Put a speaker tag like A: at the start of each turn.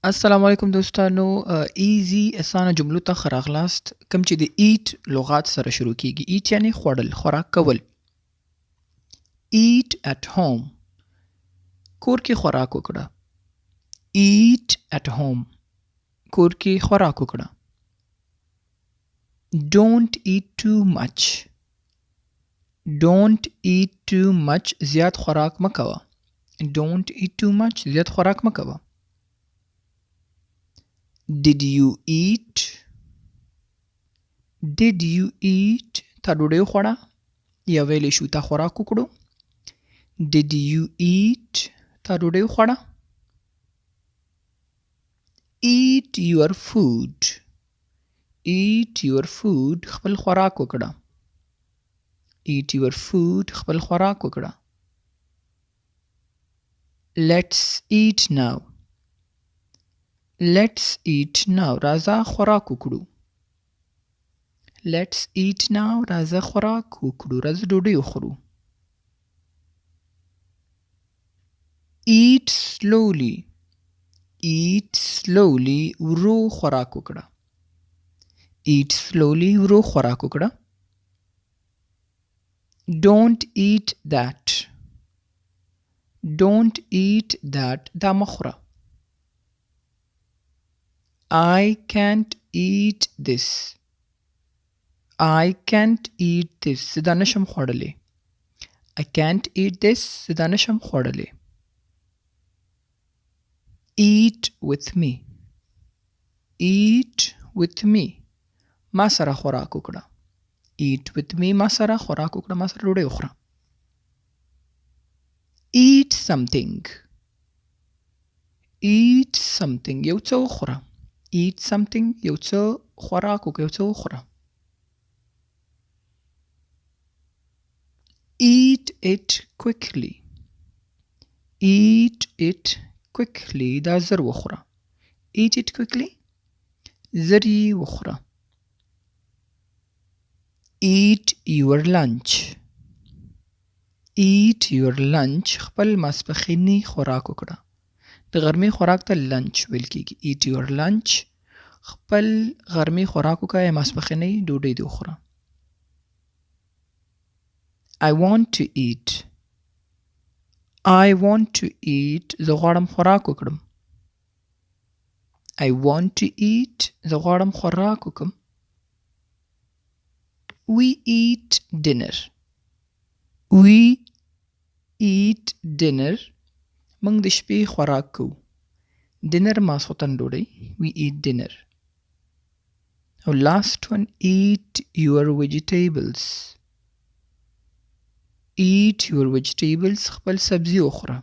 A: السلام علیکم دوستانو. ایزی اسانه جملو ته ښه راغلاست. کوم چې د ایټ لغات سره شروع کیږي. ایټ یعنی خوړل، خوراک کول. ایټ at home، کور کې خوراک وکړه. ایټ at home، کور کې خوراک وکړه. don't eat too much، don't eat too much، زیات خوراک مه کوه. don't eat too much، زیات خوراک مه کوه. Did you eat؟ Did you eat؟ تا ډوډۍ وخوړه یا ویلی شو تا خوراک وکړو. Did you eat؟ تا ډوډۍ وخوړه. Eat your food، eat your food، خپل خوراک وکړه. Eat your food، خپل خوراک وکړه. Let's eat now، Let's eat now، راځه خوراک وکړو. Let's eat now، راځه خوراک وکړو، راځه ډوډۍ وخورو. Eat slowly، eat slowly، ورو خوراک وکړه. Eat slowly، ورو خوراک وکړه. Don't eat that، don't eat that، دا مه خوره. I can't eat this، I can't eat this، زه دا نشم خوړلی. I can't eat this، زه دا نشم خوړلی. Eat with me، eat with me، ما سره خوراک وکړه. Eat with me، ما سره خوراک وکړه، ما سره ډوډۍ وخوره. Eat something، eat something، یو څه وخوره. Eat something، یو څه خوراک وکړه، یو څه وخوره. Eat it quickly، eat it quickly، دا زر وخوره. Eat it quickly، زر یې وخوره. Eat your lunch، eat your lunch، خپل ماسپښیني خوراک وکړه. د غرمې خوراک ته لنچ ویل کېږي. Eat your lunch، خپل غرمې خوراک وکړه یا ماسپښیني ډوډۍ دې وخوره. I want to eat، I want to eat، زه غواړم خوراک وکړم. I want to eat، زه غواړم خوراک وکړم. We eat dinner، we eat dinner، موږ د شپې خوراک کوو. Dinner ماسخوتن ډوډۍ. We eat dinner. او last one، eat your vegetables، eat your vegetables، خپل سبزي وخوره.